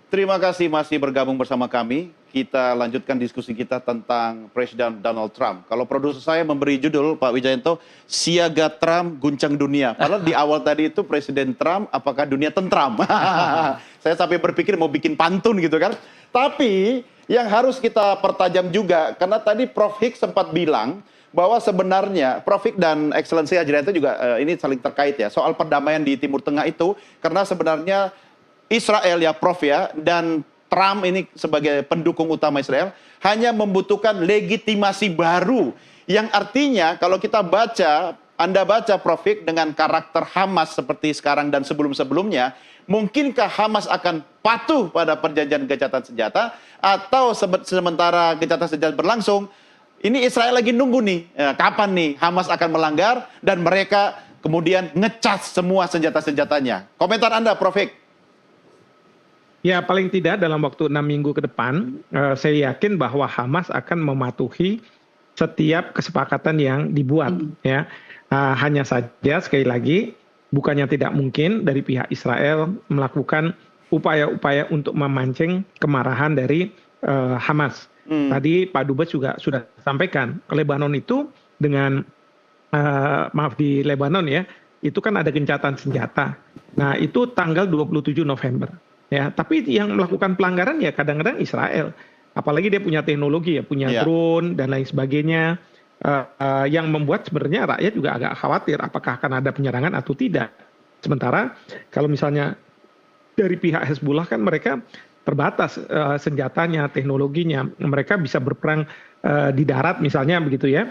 Terima kasih masih bergabung bersama kami. Kita lanjutkan diskusi kita tentang Presiden Donald Trump. Kalau produser saya memberi judul, Pak Wijayanto, Siaga Trump Guncang Dunia. Padahal di awal tadi itu Presiden Trump, apakah dunia tentram? Saya sampai berpikir mau bikin pantun gitu kan. Tapi yang harus kita pertajam juga, karena tadi Prof. Hik sempat bilang bahwa sebenarnya Prof. Hik dan Excellency Hajrianto juga ini saling terkait ya. Soal perdamaian di Timur Tengah itu, karena sebenarnya Israel ya Prof ya, dan Trump ini sebagai pendukung utama Israel hanya membutuhkan legitimasi baru. Yang artinya kalau kita baca, Anda baca Prof Hik dengan karakter Hamas seperti sekarang dan sebelum-sebelumnya, mungkinkah Hamas akan patuh pada perjanjian gencatan senjata atau sementara gencatan senjata berlangsung, ini Israel lagi nunggu nih, kapan nih Hamas akan melanggar dan mereka kemudian ngecas semua senjata-senjatanya. Komentar Anda Prof Hik? Ya, paling tidak dalam waktu 6 minggu ke depan, saya yakin bahwa Hamas akan mematuhi setiap kesepakatan yang dibuat. Ya, hanya saja sekali lagi, bukannya tidak mungkin dari pihak Israel melakukan upaya-upaya untuk memancing kemarahan dari Hamas. Tadi Pak Dubes juga sudah sampaikan, Lebanon itu dengan maaf di Lebanon ya, itu kan ada gencatan senjata. Nah, itu tanggal 27 November. Ya, tapi yang melakukan pelanggaran ya kadang-kadang Israel, apalagi dia punya teknologi ya, punya drone dan lain sebagainya, yang membuat sebenarnya rakyat juga agak khawatir apakah akan ada penyerangan atau tidak. Sementara kalau misalnya dari pihak Hezbollah kan mereka terbatas senjatanya, teknologinya, mereka bisa berperang di darat misalnya begitu ya,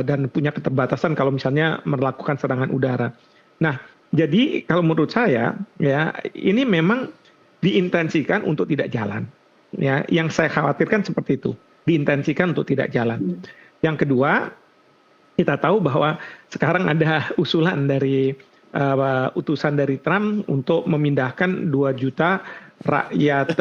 dan punya keterbatasan kalau misalnya melakukan serangan udara. Nah, jadi kalau menurut saya ya ini memang diintensikan untuk tidak jalan. Ya, yang saya khawatirkan seperti itu, diintensikan untuk tidak jalan. Yang kedua, kita tahu bahwa sekarang ada usulan dari utusan dari Trump untuk memindahkan 2 juta rakyat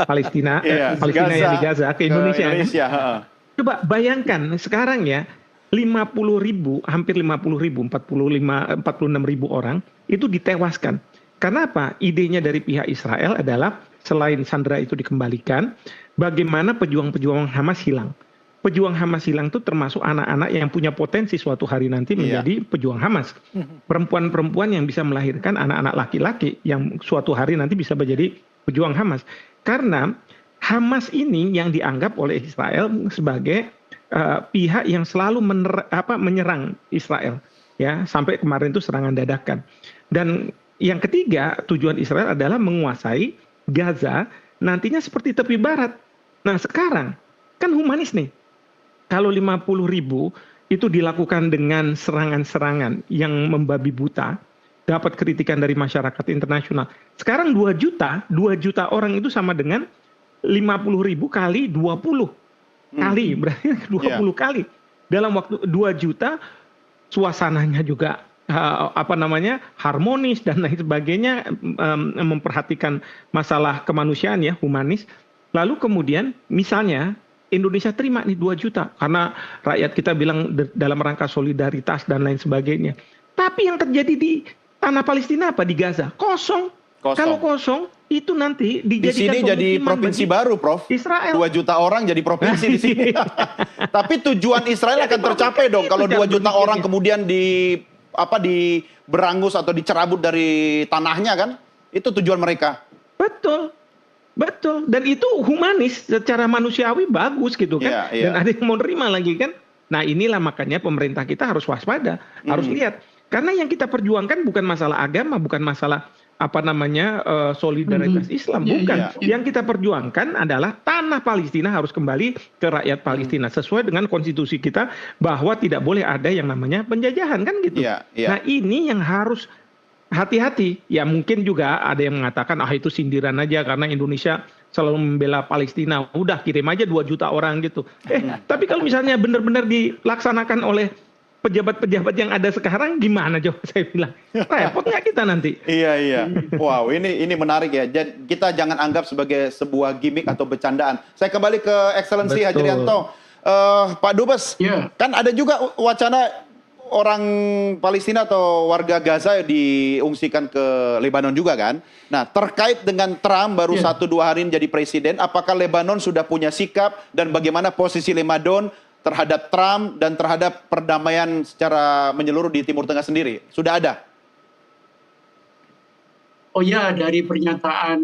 Palestina yang di Gaza ke Indonesia. Coba bayangkan sekarang ya, 50.000, hampir 50.000, 46.000 orang itu ditewaskan. Karena apa? Idenya dari pihak Israel adalah selain sandera itu dikembalikan, bagaimana pejuang-pejuang Hamas hilang. Pejuang Hamas hilang itu termasuk anak-anak yang punya potensi suatu hari nanti menjadi pejuang Hamas. Perempuan-perempuan yang bisa melahirkan anak-anak laki-laki yang suatu hari nanti bisa menjadi pejuang Hamas. Karena Hamas ini yang dianggap oleh Israel sebagai pihak yang selalu menyerang Israel ya, sampai kemarin itu serangan dadakan. Dan yang ketiga, tujuan Israel adalah menguasai Gaza nantinya seperti tepi barat. Nah, sekarang kan humanis nih. Kalau 50.000 itu dilakukan dengan serangan-serangan yang membabi buta, dapat kritikan dari masyarakat internasional. Sekarang 2 juta orang itu sama dengan 50.000 kali 20 kali, berarti 20 kali. Dalam waktu 2 juta, suasananya juga harmonis dan lain sebagainya, memperhatikan masalah kemanusiaan ya, humanis. Lalu kemudian misalnya Indonesia terima nih 2 juta karena rakyat kita bilang dalam rangka solidaritas dan lain sebagainya. Tapi yang terjadi di tanah Palestina apa, di Gaza? Kosong. Kalau kosong, itu nanti dijadikan di sini jadi provinsi baru, Prof. Israel. 2 juta orang jadi provinsi di sini. Tapi tujuan Israel akan tercapai dong kalau 2 juta orang kemudian diberangus atau dicerabut dari tanahnya kan? Itu tujuan mereka. Betul. Betul. Dan itu humanis, secara manusiawi bagus gitu kan. Dan ada yang mau nerima lagi kan. Nah, inilah makanya pemerintah kita harus waspada, harus lihat. Karena yang kita perjuangkan bukan masalah agama, bukan masalah solidaritas Islam, bukan. Yang kita perjuangkan adalah tanah Palestina harus kembali ke rakyat Palestina sesuai dengan konstitusi kita, bahwa tidak boleh ada yang namanya penjajahan kan gitu. Nah, ini yang harus hati-hati. Ya mungkin juga ada yang mengatakan itu sindiran aja karena Indonesia selalu membela Palestina. Udah kirim aja 2 juta orang gitu. Tapi kalau misalnya benar-benar dilaksanakan oleh pejabat-pejabat yang ada sekarang, gimana coba saya bilang? Repot nggak kita nanti? Iya. Wow, ini menarik ya. Jadi kita jangan anggap sebagai sebuah gimmick atau bercandaan. Saya kembali ke Excellency Hajrianto. Pak Dubes, kan ada juga wacana orang Palestina atau warga Gaza diungsikan ke Lebanon juga kan? Nah, terkait dengan Trump baru 1-2 hari ini jadi presiden, apakah Lebanon sudah punya sikap dan bagaimana posisi Lebanon terhadap Trump dan terhadap perdamaian secara menyeluruh di Timur Tengah sendiri? Sudah ada? Oh ya, dari pernyataan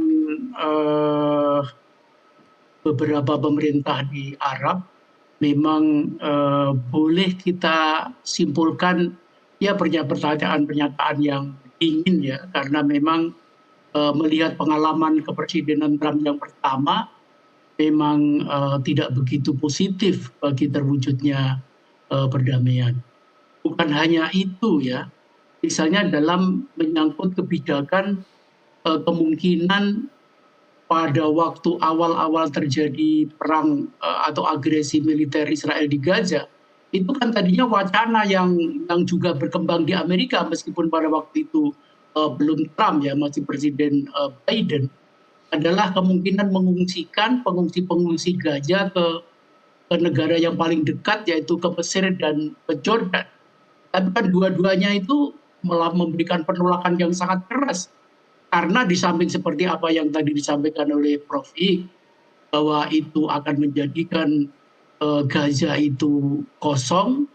beberapa pemerintah di Arab, memang boleh kita simpulkan ya pernyataan-pernyataan yang dingin ya, karena memang melihat pengalaman kepresidenan Trump yang pertama, memang tidak begitu positif bagi terwujudnya perdamaian. Bukan hanya itu ya, misalnya dalam menyangkut kebijakan kemungkinan pada waktu awal-awal terjadi perang atau agresi militer Israel di Gaza, itu kan tadinya wacana yang juga berkembang di Amerika meskipun pada waktu itu belum Trump ya, masih Presiden Biden, adalah kemungkinan mengungsikan pengungsi-pengungsi Gaza ke negara yang paling dekat, yaitu ke Mesir dan ke Jordan. Tapi kan dua-duanya itu malah memberikan penolakan yang sangat keras. Karena di samping seperti apa yang tadi disampaikan oleh Prof. I, bahwa itu akan menjadikan Gaza itu kosong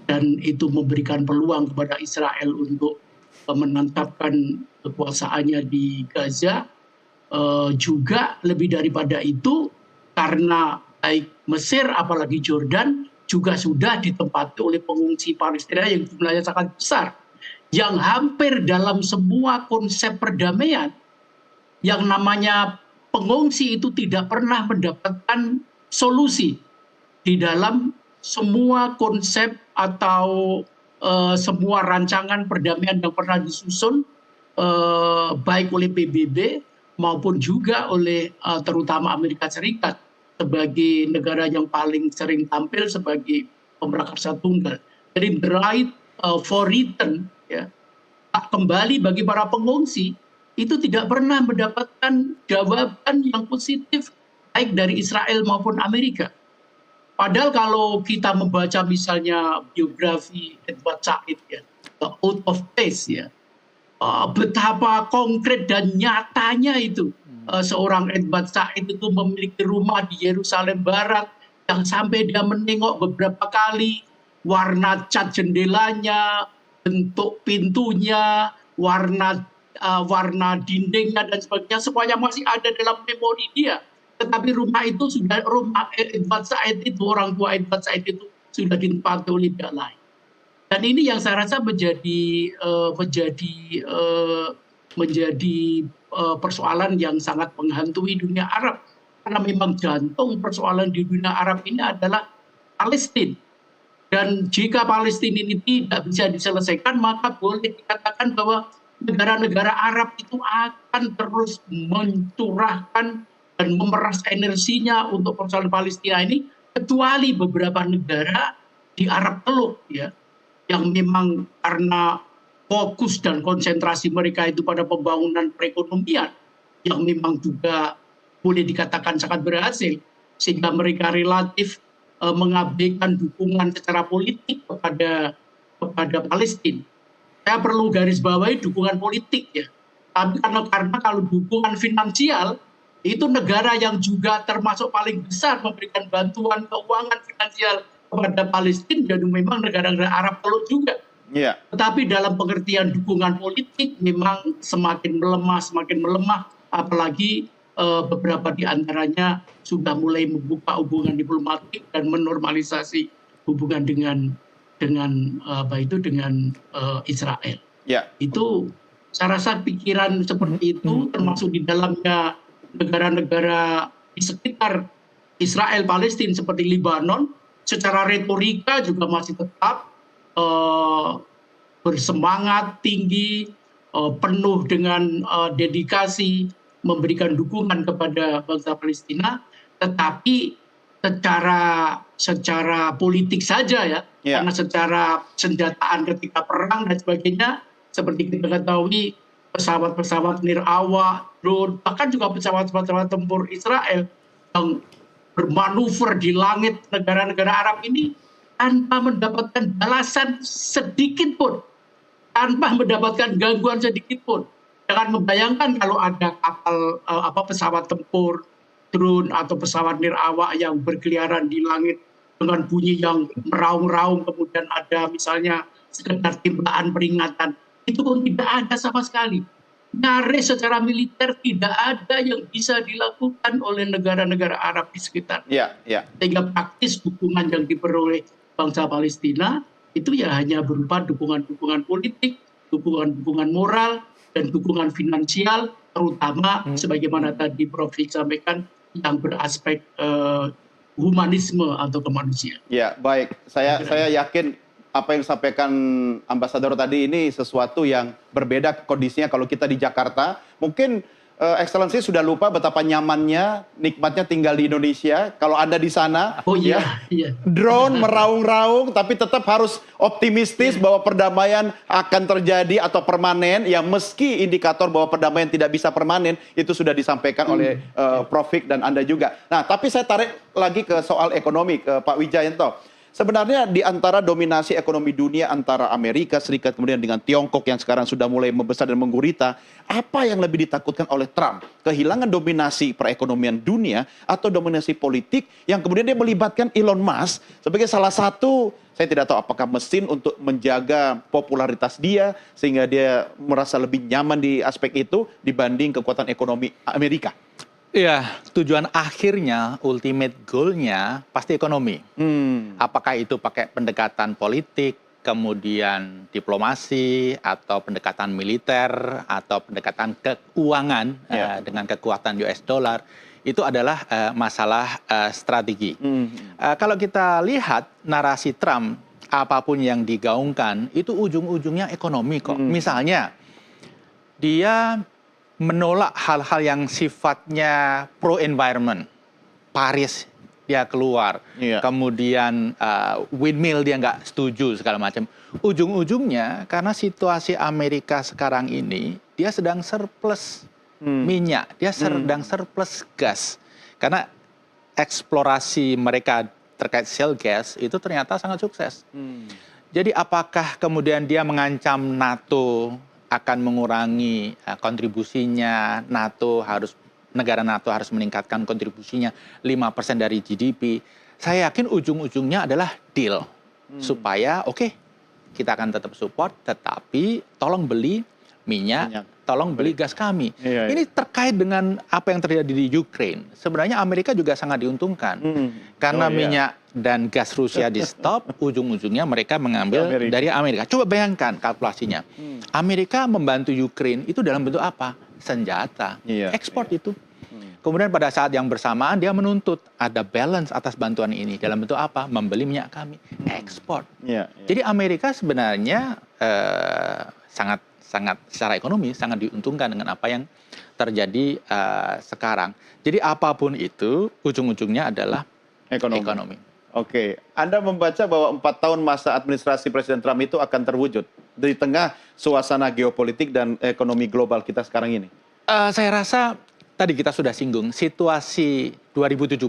dan itu memberikan peluang kepada Israel untuk menetapkan kekuasaannya di Gaza. Juga lebih daripada itu, karena baik Mesir apalagi Jordan juga sudah ditempati oleh pengungsi Palestina yang jumlahnya sangat besar, yang hampir dalam semua konsep perdamaian yang namanya pengungsi itu tidak pernah mendapatkan solusi di dalam semua konsep atau semua rancangan perdamaian yang pernah disusun baik oleh PBB maupun juga oleh terutama Amerika Serikat sebagai negara yang paling sering tampil sebagai pemrakarsa tunggal. Jadi the right for return ya, kembali bagi para pengungsi itu tidak pernah mendapatkan jawaban yang positif baik dari Israel maupun Amerika. Padahal kalau kita membaca misalnya biografi Edward Said ya, The Oath of Peace ya, betapa konkret dan nyatanya itu seorang Edward Said itu memiliki rumah di Yerusalem Barat yang sampai dia menengok beberapa kali warna cat jendelanya, bentuk pintunya, warna dindingnya dan sebagainya, semuanya masih ada dalam memori dia. Tetapi rumah itu sudah, rumah Edward Said itu, orang tua Edward Said itu sudah ditempati oleh pihak lain. Dan ini yang saya rasa menjadi persoalan yang sangat menghantui dunia Arab. Karena memang jantung persoalan di dunia Arab ini adalah Palestina. Dan jika Palestina ini tidak bisa diselesaikan, maka boleh dikatakan bahwa negara-negara Arab itu akan terus mencurahkan dan memeras energinya untuk persoalan Palestina ini, kecuali beberapa negara di Arab Teluk ya, yang memang karena fokus dan konsentrasi mereka itu pada pembangunan perekonomian yang memang juga boleh dikatakan sangat berhasil, sehingga mereka relatif mengabaikan dukungan secara politik kepada Palestina. Saya perlu garis bawahi dukungan politik ya. Tapi karena kalau dukungan finansial itu negara yang juga termasuk paling besar memberikan bantuan keuangan finansial kepada Palestina, dan memang negara-negara Arab Teluk juga. Yeah. Tetapi dalam pengertian dukungan politik memang semakin melemah, apalagi beberapa di antaranya sudah mulai membuka hubungan diplomatik dan menormalisasi hubungan dengan Israel. Yeah. Itu saya rasa pikiran seperti itu, termasuk di dalamnya negara-negara di sekitar Israel Palestina seperti Lebanon, secara retorika juga masih tetap bersemangat tinggi, penuh dengan dedikasi memberikan dukungan kepada bangsa Palestina, tetapi secara politik saja ya, karena secara senjataan ketika perang dan sebagainya, seperti kita ketahui pesawat-pesawat nirawa, drone, bahkan juga pesawat-pesawat tempur Israel yang bermanuver di langit negara-negara Arab ini tanpa mendapatkan balasan sedikit pun, tanpa mendapatkan gangguan sedikit pun. Jangan membayangkan kalau ada kapal pesawat tempur, drone atau pesawat nirawak yang berkeliaran di langit dengan bunyi yang meraung-raung, kemudian ada misalnya sekedar timbakan peringatan, itu pun tidak ada sama sekali. Nyaris secara militer tidak ada yang bisa dilakukan oleh negara-negara Arab di sekitar. Sehingga praktis dukungan yang diperoleh bangsa Palestina itu ya hanya berupa dukungan-dukungan politik, dukungan-dukungan moral, dan dukungan finansial, terutama sebagaimana tadi Prof. sampaikan, yang beraspek humanisme atau kemanusiaan. Ya, baik. Saya yakin apa yang disampaikan Ambasador tadi ini sesuatu yang berbeda kondisinya kalau kita di Jakarta. Mungkin Excellency sudah lupa betapa nyamannya, nikmatnya tinggal di Indonesia. Kalau Anda di sana, drone meraung-raung, tapi tetap harus optimistis bahwa perdamaian akan terjadi atau permanen. Ya meski indikator bahwa perdamaian tidak bisa permanen, itu sudah disampaikan oleh Prof. Hik dan Anda juga. Nah, tapi saya tarik lagi ke soal ekonomi, ke Pak Wijayanto. Sebenarnya di antara dominasi ekonomi dunia antara Amerika Serikat kemudian dengan Tiongkok yang sekarang sudah mulai membesar dan menggurita, apa yang lebih ditakutkan oleh Trump? Kehilangan dominasi perekonomian dunia atau dominasi politik yang kemudian dia melibatkan Elon Musk sebagai salah satu, saya tidak tahu apakah mesin untuk menjaga popularitas dia sehingga dia merasa lebih nyaman di aspek itu dibanding kekuatan ekonomi Amerika. Iya, tujuan akhirnya, ultimate goal-nya pasti ekonomi. Apakah itu pakai pendekatan politik, kemudian diplomasi, atau pendekatan militer, atau pendekatan keuangan dengan kekuatan US dollar, itu adalah masalah strategi. Kalau kita lihat narasi Trump, apapun yang digaungkan, itu ujung-ujungnya ekonomi kok. Misalnya, dia menolak hal-hal yang sifatnya pro-environment. Paris dia keluar, kemudian windmill dia nggak setuju segala macam. Ujung-ujungnya karena situasi Amerika sekarang ini, dia sedang surplus minyak, dia sedang surplus gas. Karena eksplorasi mereka terkait shale gas itu ternyata sangat sukses. Jadi apakah kemudian dia mengancam NATO akan mengurangi kontribusinya, negara NATO harus meningkatkan kontribusinya 5% dari GDP. Saya yakin ujung-ujungnya adalah deal. Supaya kita akan tetap support, tetapi tolong beli minyak, tolong beli gas kami. Ini terkait dengan apa yang terjadi di Ukraine. Sebenarnya Amerika juga sangat diuntungkan. Karena minyak dan gas Rusia di stop, ujung-ujungnya mereka mengambil dari Amerika. Coba bayangkan kalkulasinya. Amerika membantu Ukraine itu dalam bentuk apa? Senjata, ekspor itu. Kemudian pada saat yang bersamaan dia menuntut ada balance atas bantuan ini. Dalam bentuk apa? Membeli minyak kami, ekspor. Jadi Amerika sebenarnya sangat secara ekonomi sangat diuntungkan dengan apa yang terjadi sekarang. Jadi apapun itu ujung-ujungnya adalah ekonomi. Oke, Anda membaca bahwa 4 tahun masa administrasi Presiden Trump itu akan terwujud di tengah suasana geopolitik dan ekonomi global kita sekarang ini? Saya rasa tadi kita sudah singgung, situasi 2017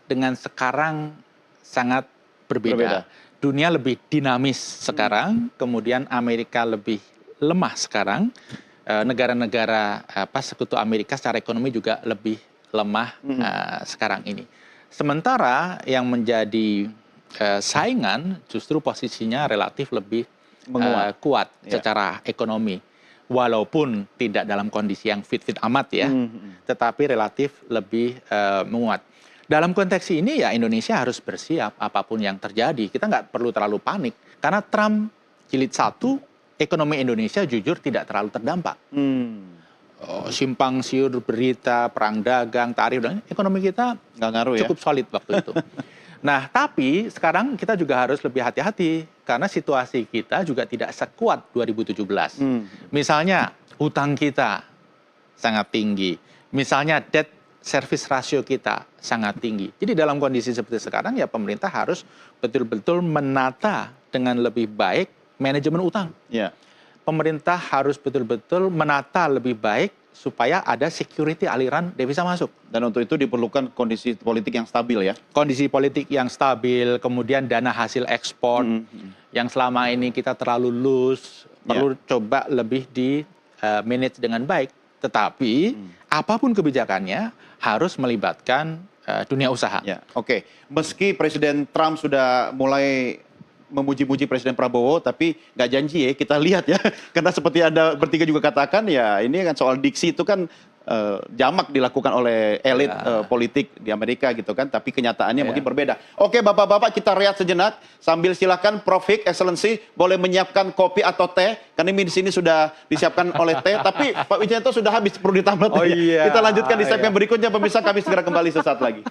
dengan sekarang sangat berbeda. Dunia lebih dinamis sekarang, kemudian Amerika lebih lemah sekarang. Negara-negara sekutu Amerika secara ekonomi juga lebih lemah sekarang ini. Sementara yang menjadi saingan justru posisinya relatif lebih kuat secara ekonomi. Walaupun tidak dalam kondisi yang fit-fit amat ya, tetapi relatif lebih menguat. Dalam konteks ini ya Indonesia harus bersiap apapun yang terjadi. Kita nggak perlu terlalu panik. Karena Trump jilid 1, ekonomi Indonesia jujur tidak terlalu terdampak. Simpang siur berita, perang dagang, tarif, dan ekonomi kita nggak ngaruh cukup solid waktu itu. Nah, tapi sekarang kita juga harus lebih hati-hati karena situasi kita juga tidak sekuat 2017. Misalnya hutang kita sangat tinggi, misalnya debt service ratio kita sangat tinggi. Jadi dalam kondisi seperti sekarang ya pemerintah harus betul-betul menata dengan lebih baik manajemen utang. Pemerintah harus betul-betul menata lebih baik supaya ada security aliran devisa masuk. Dan untuk itu diperlukan kondisi politik yang stabil ya. Kondisi politik yang stabil, kemudian dana hasil ekspor yang selama ini kita terlalu loose, perlu coba lebih di manage dengan baik. Tetapi apapun kebijakannya harus melibatkan dunia usaha. Ya, oke. Meski Presiden Trump sudah mulai memuji-muji Presiden Prabowo, tapi nggak janji ya, kita lihat ya. Karena seperti Anda bertiga juga katakan, ya ini kan soal diksi itu kan jamak dilakukan oleh elit politik di Amerika gitu kan, tapi kenyataannya mungkin berbeda. Oke Bapak-Bapak, kita rehat sejenak, sambil silakan Prof. Hik, Excellency, boleh menyiapkan kopi atau teh, karena ini di sini sudah disiapkan oleh teh, tapi Pak Wijayanto sudah habis, perlu ditambah teh. Oh iya. Kita lanjutkan di segmen berikutnya, pemirsa, kami segera kembali sesaat lagi.